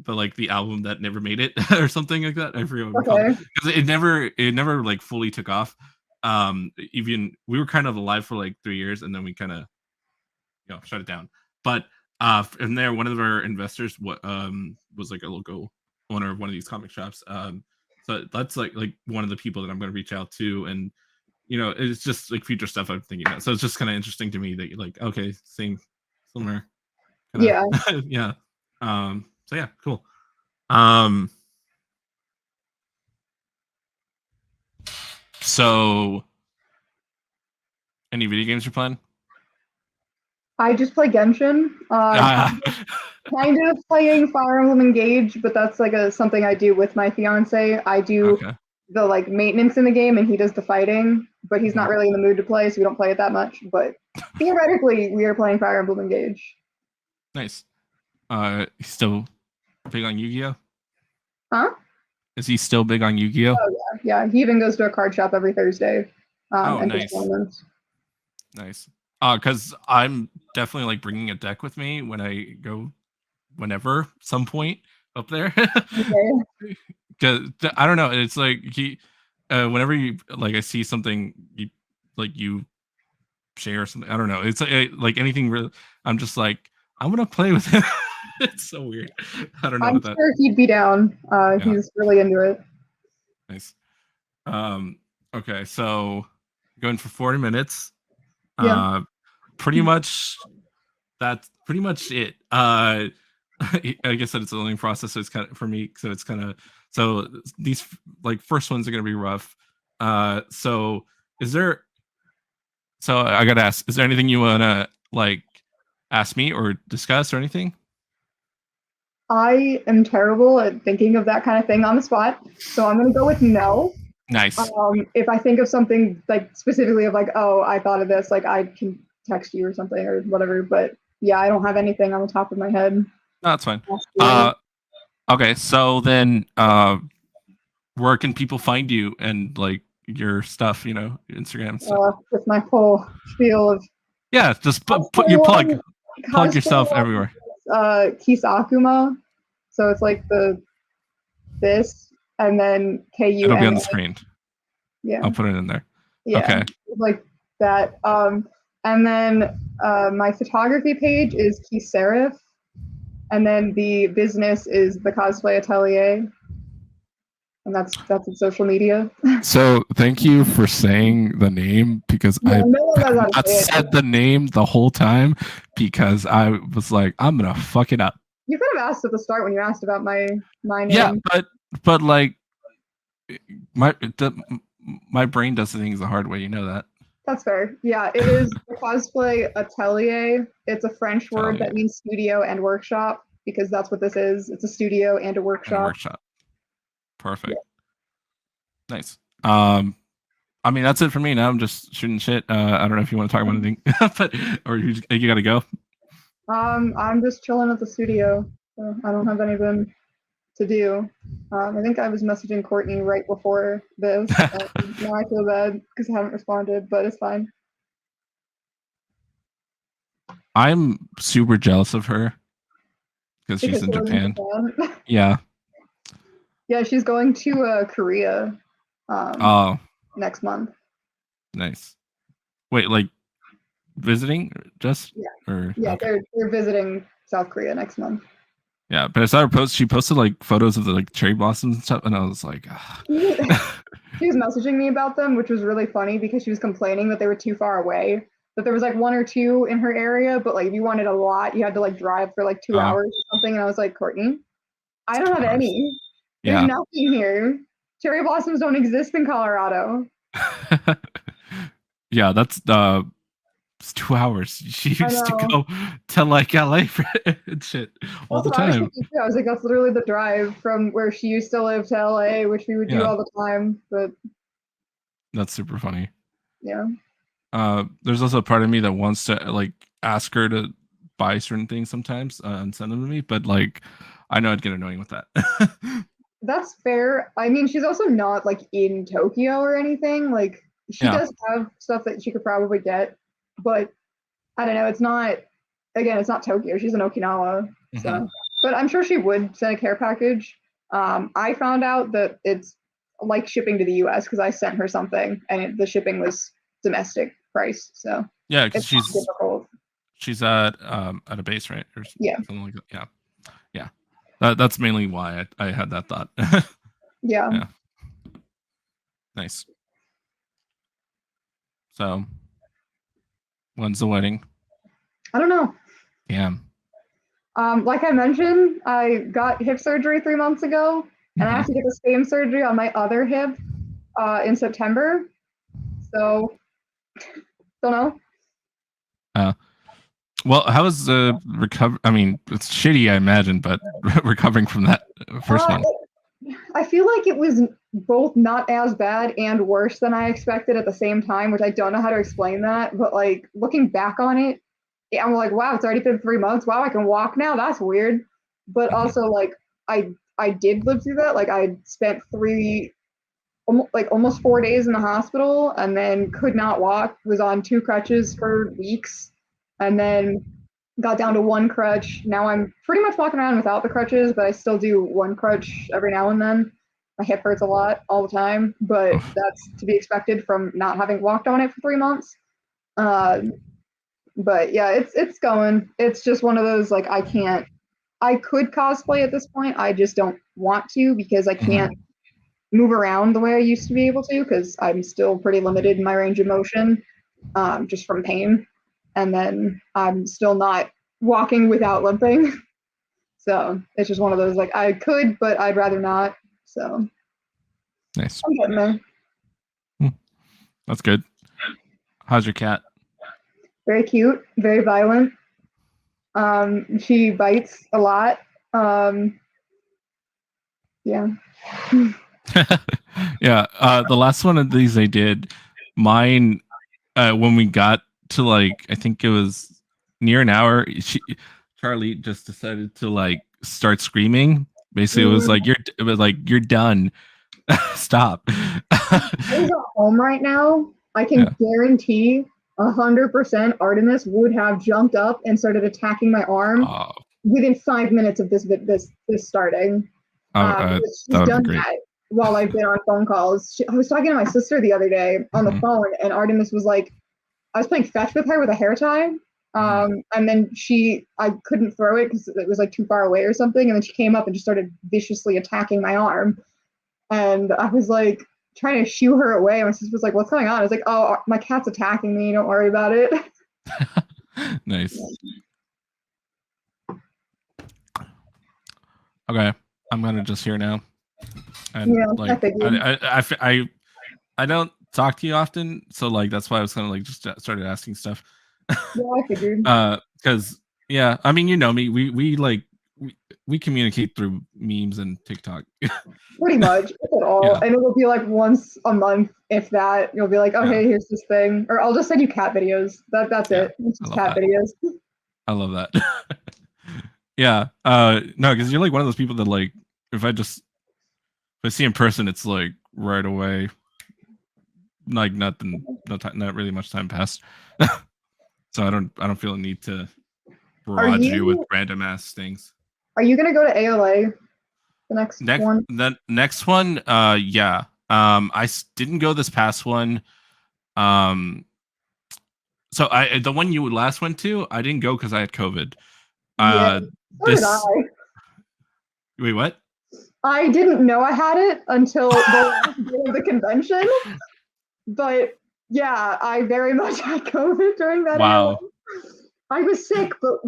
the album that never made it or something like that. I forget what we called it, because it never like fully took off. Even we were kind of alive for like 3 years, and then we kind of, you know, shut it down. But and there, one of our investors was like a local owner of one of these comic shops. So that's like one of the people that I'm going to reach out to, and you know, it's just like future stuff I'm thinking about. So it's just kind of interesting to me that you're like, okay, similar. Yeah. Yeah. So yeah, cool. So any video games you're playing? I just play Genshin. Kind of playing Fire Emblem Engage, but that's like something I do with my fiance. I do the like maintenance in the game, and he does the fighting, but he's not really in the mood to play, so we don't play it that much. But theoretically, we are playing Fire Emblem Engage. Nice. He's still big on Yu-Gi-Oh? Huh? Is he still big on Yu-Gi-Oh? Oh yeah. He even goes to a card shop every Thursday. And nice. Nice. Because I'm definitely like bringing a deck with me when I go, whenever, some point up there. Because I don't know, it's like whenever you like, I see something you share something, I don't know, it's like anything really, I'm just like, I'm gonna play with him. It's so weird. I don't know. I'm sure he'd be down. He's really into it. Nice. Okay, so going for 40 minutes. Pretty much that's pretty much it. Like I said, it's a learning process, so it's kind of, for me, so it's kind of, so these like first ones are gonna be rough. So I gotta ask, is there anything you wanna like ask me or discuss or anything? I am terrible at thinking of that kind of thing on the spot, so I'm gonna go with no. Nice. If I think of something like specifically of like, oh, I thought of this, like I can text you or something or whatever. But yeah, I don't have anything on the top of my head. No, that's fine. Okay, so then where can people find you and like your stuff, you know, Instagram stuff? With my whole spiel of just put your plug yourself everywhere. Kisakuma, so it's like this and then KU. It'll be on the screen. Yeah, I'll put it in there. Yeah, okay, like that. And then my photography page is Kisarif, and then the business is the Cosplay Atelier, and that's in social media. So thank you for saying the name, because I said the name the whole time because I was like, I'm gonna fuck it up. You could have asked at the start when you asked about my name. Yeah, but like my brain does things the hard way, you know that. That's fair. Yeah, it is the Cosplay Atelier. It's a French word that means studio and workshop, because that's what this is. It's a studio and a workshop. Perfect. Yeah. Nice. I mean, that's it for me. Now I'm just shooting shit. I don't know if you want to talk about anything, but or you got to go. I'm just chilling at the studio. So I don't have anything to do. I think I was messaging Courtney right before this. And now I feel bad because I haven't responded, but it's fine. I'm super jealous of her because she's in Japan. Yeah. Yeah, she's going to Korea next month. Nice. Wait, like visiting just? Yeah. Or Yeah, okay. they're visiting South Korea next month. Yeah, but I saw her post. She posted like photos of the like cherry blossoms and stuff, and I was like, she was messaging me about them, which was really funny because she was complaining that they were too far away. That there was like one or two in her area, but like if you wanted a lot, you had to like drive for like 2 hours or something. And I was like, Courtney, I don't have any. There's nothing here. Cherry blossoms don't exist in Colorado. Yeah, that's it's 2 hours. She used to go to like LA for shit all the time. I was like, that's literally the drive from where she used to live to LA, which we would do all the time. But that's super funny. Yeah. There's also a part of me that wants to like ask her to buy certain things sometimes and send them to me, but like I know I'd get annoying with that. That's fair. I mean, she's also not like in Tokyo or anything. Like she does have stuff that she could probably get, but I don't know. It's not Tokyo. She's in Okinawa. So, but I'm sure she would send a care package. I found out that it's like shipping to the US because I sent her something and the shipping was domestic price. So yeah, because she's at a base, right? Or something like that. Yeah. That's mainly why I had that thought. Yeah. Nice. So, when's the wedding? I don't know. Damn. Like I mentioned, I got hip surgery 3 months ago, and I have to get the same surgery on my other hip in September. So, don't know. Well, how is the recovery? I mean, it's shitty, I imagine, but recovering from that first one. I feel like it was both not as bad and worse than I expected at the same time, which I don't know how to explain that. But like looking back on it, I'm like, wow, it's already been 3 months. Wow, I can walk now. That's weird. But also, like, I did live through that. Like, I spent almost 4 days in the hospital, and then could not walk. Was on 2 crutches for weeks, and then got down to 1 crutch. Now I'm pretty much walking around without the crutches, but I still do 1 crutch every now and then. My hip hurts a lot all the time, but that's to be expected from not having walked on it for 3 months. But yeah, it's going. It's just one of those like I could cosplay at this point. I just don't want to because I can't move around the way I used to be able to because I'm still pretty limited in my range of motion, just from pain. And then I'm still not walking without limping. So it's just one of those like I could, but I'd rather not. So nice. I'm getting there. That's good. How's your cat? Very cute, very violent. She bites a lot. Yeah. Yeah. The last one of these I did, mine, when we got to like, I think it was near an hour, Charlie just decided to like start screaming. Basically, it was like you're done. Stop. He's at home right now. I can guarantee 100% Artemis would have jumped up and started attacking my arm within 5 minutes of this starting. She's done that while I've been on phone calls. I was talking to my sister the other day on the phone, and Artemis was like, I was playing fetch with her with a hair tie. And then I couldn't throw it because it was like too far away or something. And then she came up and just started viciously attacking my arm. And I was like trying to shoo her away. My sister was like, what's going on? I was like, oh, my cat's attacking me. Don't worry about it. Nice. Okay. I'm going to just hear now. And like, I don't talk to you often. So like, that's why I was kind of like just started asking stuff. Yeah, I figured. Because I mean, you know me, we like we communicate through memes and TikTok. Pretty much, if at all. Yeah. And it will be like once a month, if that. You'll be like, oh, Yeah. hey, here's this thing. Or I'll just send you cat videos. That's Yeah, it. It's just I love cat that. videos. I love that. Yeah. No, because you're like one of those people that like if I see in person, it's like right away. Like nothing, no time, not really much time passed. So I don't feel a need to Are barrage you with you random ass things. are you gonna go to ALA the next Next, one? the next one, yeah. Didn't go this past one. So the one you last went to, I didn't go because I had COVID. Yeah, so did I. This wait, what? I didn't know I had it until the last day of the convention. But yeah, I very much had COVID during that ALA. Wow. I was sick, but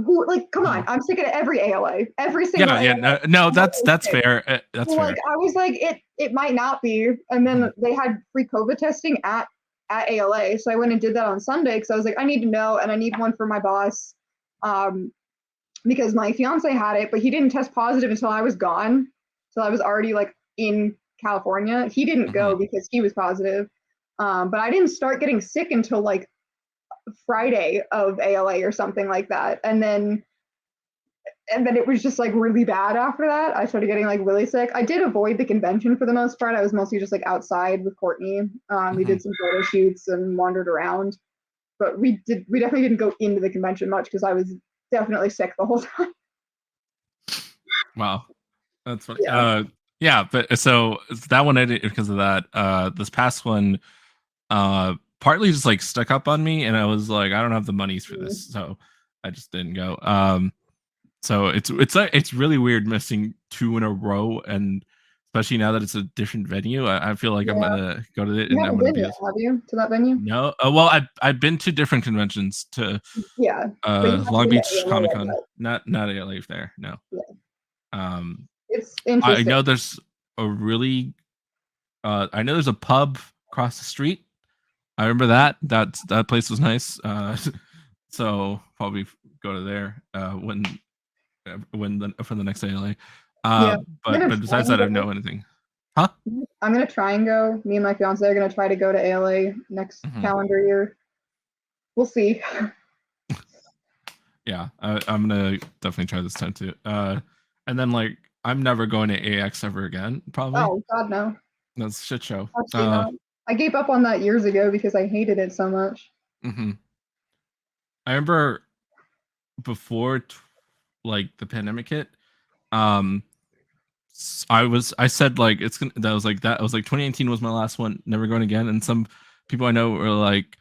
come on, I'm sick at every ALA, every single Yeah, ALA. no, that's fair. That's Well, fair. I was like, it might not be, and then they had free COVID testing at ALA, so I went and did that on Sunday because I was like, I need to know, and I need one for my boss, because my fiance had it, but he didn't test positive until I was gone, so I was already like in California. He didn't go because he was positive, but I didn't start getting sick until like Friday of ALA or something like that, and then it was just like really bad after that. I started getting like really sick. I did avoid the convention for the most part. I was mostly just like outside with Courtney. We did some photo shoots and wandered around, but we definitely didn't go into the convention much because I was definitely sick the whole time. Wow, that's funny. Yeah. Yeah, but so that one I did because of that. This past one, partly just like stuck up on me, and I was like, I don't have the monies for this, so I just didn't go. So it's really weird missing two in a row, and especially now that it's a different venue, I feel like I'm gonna go to it, You and I'm haven't gonna been be yet, have you, to that venue? no. Well, I've been to different conventions to Yeah, but you haven't Long been to Beach ALA Comic yet. Con, not ALA there. No. Yeah. It's interesting. I know there's a really I know there's a pub across the street. I remember that place was nice. So probably go to there for the next ALA. Yeah, But besides that, I don't know anything. Huh? I'm gonna try and go. Me and my fiance are gonna try to go to ALA next calendar year. We'll see. Yeah, I'm gonna definitely try this time too. And then like I'm never going to AX ever again. Probably. Oh God, no. That's a shit show. Absolutely not. I gave up on that years ago because I hated it so much. I remember before like the pandemic hit, I said like it's gonna that was like 2018 was my last one, never going again. And some people I know were like,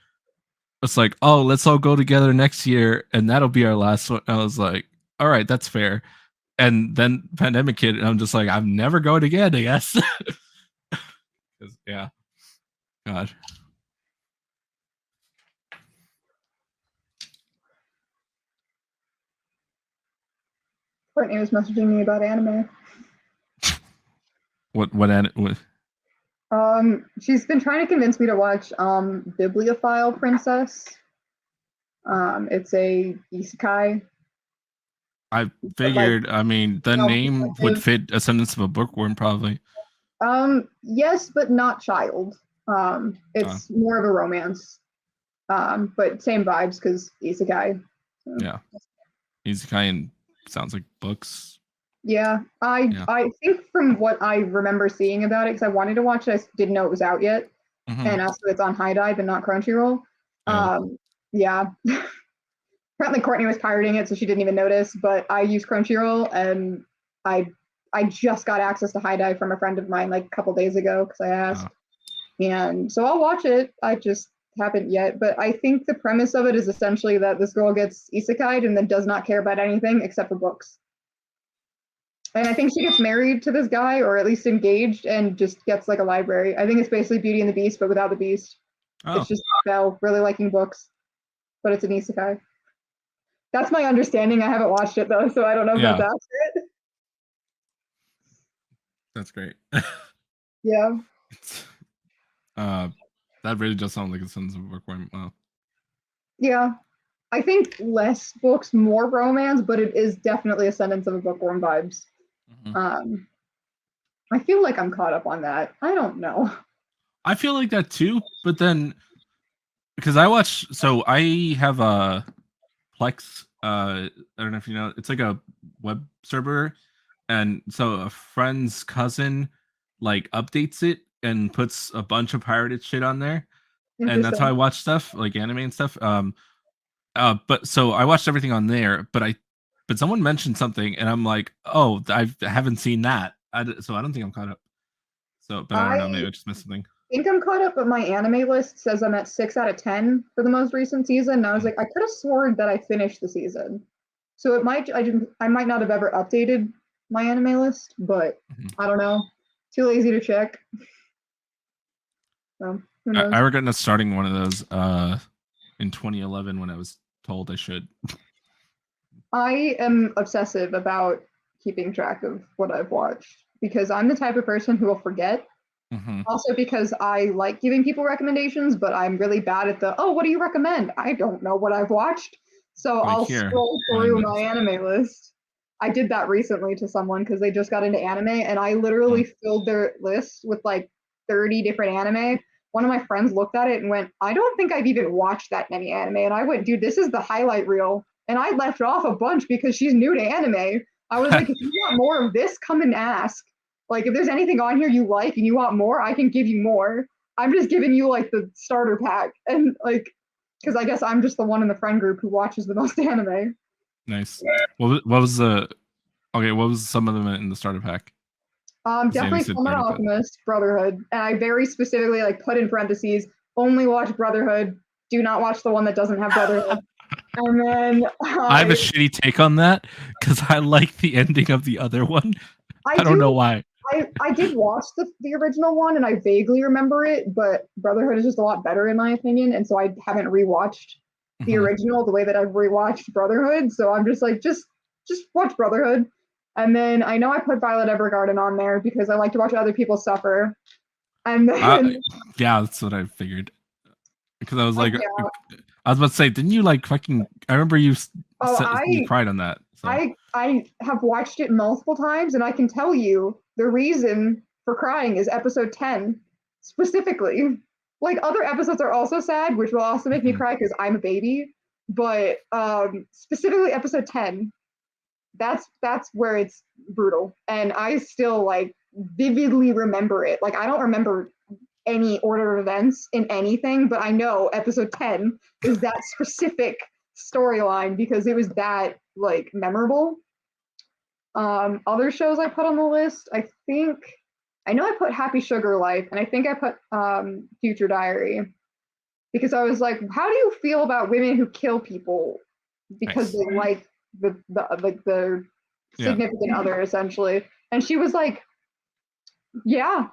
it's like, oh, let's all go together next year and that'll be our last one. I was like, all right, that's fair. And then pandemic hit, and I'm just like, I'm never going again, I guess. Yeah, God. Courtney was messaging me about anime. What? She's been trying to convince me to watch Bibliophile Princess. It's a isekai. I figured. I mean, the name would fit Ascendance of a Bookworm, probably. Yes, but not child. It's more of a romance. But same vibes because isekai. So. Yeah, isekai and sounds like books. Yeah, I think from what I remember seeing about it, because I wanted to watch it, I didn't know it was out yet, and also it's on High Dive and not Crunchyroll. Yeah. Apparently Courtney was pirating it, so she didn't even notice. But I use Crunchyroll, and I just got access to High Dive from a friend of mine like a couple days ago because I asked, and so I'll watch it. I just haven't yet, but I think the premise of it is essentially that this girl gets isekai'd and then does not care about anything except for books. And I think she gets married to this guy, or at least engaged, and just gets like a library. I think it's basically Beauty and the Beast, but without the Beast. It's just Belle really liking books, but it's an isekai. That's my understanding. I haven't watched it though, so I don't know if that's accurate. That's great. Yeah. That really does sound like a sense of bookworm. Wow. Yeah. I think less books, more romance, but it is definitely Ascendance of a Bookworm vibes. I feel like I'm caught up on that. I don't know. I feel like that too, but then because I have a Plex. I don't know if you know. It's like a web server, and so a friend's cousin like updates it and puts a bunch of pirated shit on there, and that's how I watch stuff like anime and stuff. But so I watched everything on there, but someone mentioned something, and I'm like, oh, I haven't seen that. So I don't think I'm caught up. So, but I don't know, maybe I just missed something. I think I'm caught up, but my anime list says I'm at 6 out of 10 for the most recent season. And I was like, I could have sworn that I finished the season. So it might I might not have ever updated my anime list, but I don't know. Too lazy to check. So who knows? I regret not starting one of those in 2011 when I was told I should. I am obsessive about keeping track of what I've watched because I'm the type of person who will forget. Also because I like giving people recommendations, but I'm really bad at what do you recommend? I don't know what I've watched. So I'll scroll through my anime list. I did that recently to someone because they just got into anime, and I literally filled their list with like 30 different anime. One of my friends looked at it and went, I don't think I've even watched that many anime. And I went, dude, this is the highlight reel. And I left off a bunch because she's new to anime. I was like, if you want more of this, come and ask. Like, if there's anything on here you like and you want more, I can give you more. I'm just giving you like the starter pack. And like, because I guess I'm just the one in the friend group who watches the most anime. Nice. What was some of them in the starter pack? Definitely Fullmetal Alchemist, Brotherhood. And I very specifically like put in parentheses, only watch Brotherhood. Do not watch the one that doesn't have Brotherhood. And then I have a shitty take on that because I like the ending of the other one. I don't know why. I did watch the original one and I vaguely remember it, but Brotherhood is just a lot better in my opinion, and so I haven't rewatched the original the way that I've rewatched Brotherhood. So I'm just like, just watch Brotherhood. And then I know I put Violet Evergarden on there because I like to watch other people suffer. And then yeah, that's what I figured. Because I was like, I was about to say, didn't you like fucking? I remember you you cried on that. So. I have watched it multiple times, and I can tell you the reason for crying is episode 10 specifically. Like other episodes are also sad, which will also make me cry because I'm a baby. But specifically episode 10, that's where it's brutal, and I still like vividly remember it. Like I don't remember any order of events in anything, but I know episode 10 is that specific storyline because it was that like memorable. Other shows I put on the list, I know I put Happy Sugar Life, and I think I put Future Diary because I was like, how do you feel about women who kill people because they like the significant other essentially? And she was like, yeah,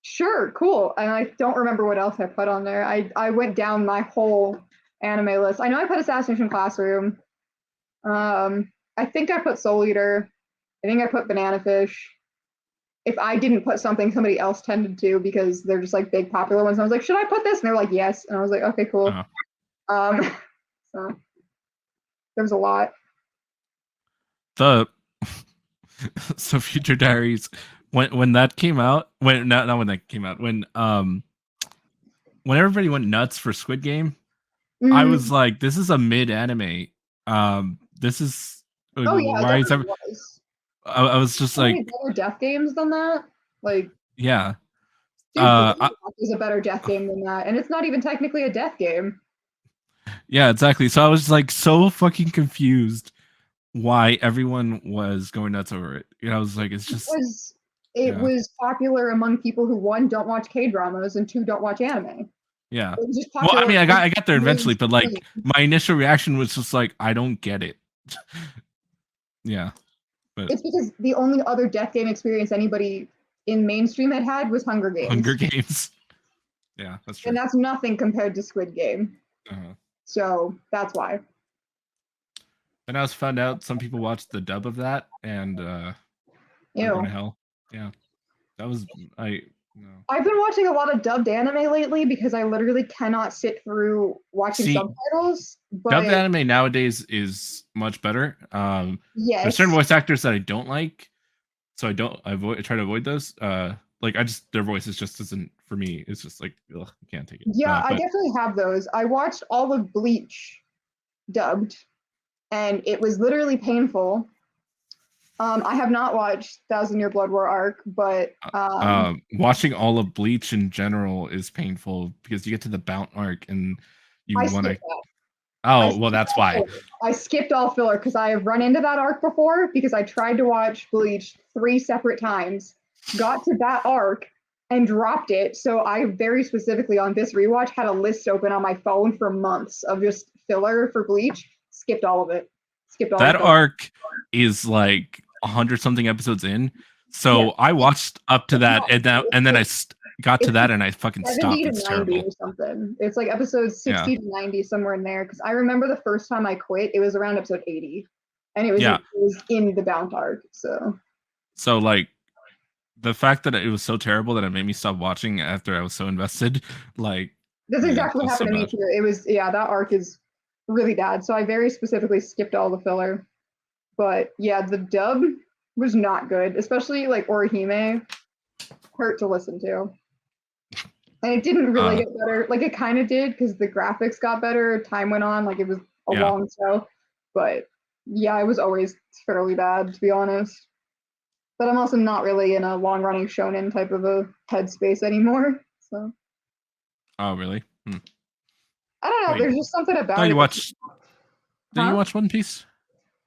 sure, cool. And I don't remember what else I put on there. I went down my whole anime list. I know I put Assassination Classroom. I think I put Soul Eater. I think I put Banana Fish. If I didn't put something, somebody else tended to because they're just like big popular ones. And I was like, should I put this? And they're like, yes. And I was like, okay, cool. So there's a lot. So Future Diaries, when that came out, not when that came out, when everybody went nuts for Squid Game, I was like, this is a mid anime. This is why is I was just like better death games than that. Like yeah, there's a better death game than that, and it's not even technically a death game. Yeah, exactly. So I was like so fucking confused why everyone was going nuts over it. You know, I was like, it's just it was popular among people who, one, don't watch K-dramas and two, don't watch anime. Yeah. Well, I mean, I got there eventually, but like my initial reaction was just like, I don't get it. Yeah. But it's because the only other death game experience anybody in mainstream had was Hunger Games. Hunger Games. Yeah, that's true. And that's nothing compared to Squid Game. So that's why. And I was found out some people watched the dub of that and going to hell. Yeah. That was No. I've been watching a lot of dubbed anime lately because I literally cannot sit through watching subtitles. Dubbed But anime nowadays is much better. There's yes, certain voice actors that I don't like, so I try to avoid those. Like their voices just isn't for me. It's just like, ugh, I can't take it. yeah, I definitely have those. I watched all of Bleach dubbed, and it was literally painful. I have not watched Thousand Year Blood War arc, but watching all of Bleach in general is painful because you get to the Bount arc and you want to. Oh, well, that's why. I skipped all filler because I have run into that arc before because I tried to watch Bleach 3 separate times, got to that arc, and dropped it. So I very specifically on this rewatch had a list open on my phone for months of just filler for Bleach. Skipped all of it. Skipped all that of it. Arc is like 100 something episodes in. So yeah. I watched up to that, and then I got to that, and I fucking stopped. It's terrible. Or something. It's like episodes 60 to 90, somewhere in there. Because I remember the first time I quit, it was around episode 80, and it was in the Bount arc. So like the fact that it was so terrible that it made me stop watching after I was so invested. Like that's exactly what happened to me too. It was that arc is really bad. So I very specifically skipped all the filler. But yeah, the dub was not good, especially like Orihime. Hurt to listen to. And it didn't really get better. Like it kind of did because the graphics got better. Time went on. Like it was a long show. But yeah, it was always fairly bad, to be honest. But I'm also not really in a long running shonen type of a headspace anymore. So. Oh really? I don't know. There's just something about it. You watch? Did you watch One Piece?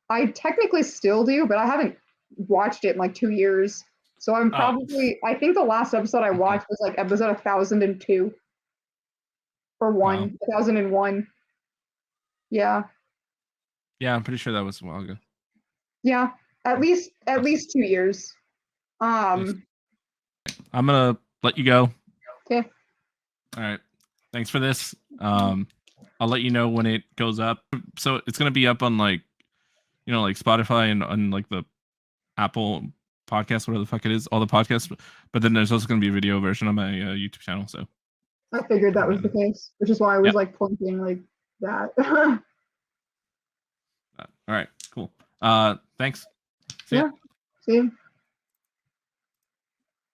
I technically still do, but I haven't watched it in like 2 years. So I'm probably, I think the last episode I watched was like episode 1002 or 1001. Yeah. Yeah, I'm pretty sure that was a while ago. Yeah, at least 2 years. I'm gonna let you go. Okay. All right. Thanks for this. I'll let you know when it goes up. So it's gonna be up on like, like Spotify and on like the Apple podcast, whatever the fuck it is, all the podcasts. But then there's also going to be a video version on my YouTube channel. So I figured that was the case, which is why I was like pointing like that. All right, cool. Thanks. See you.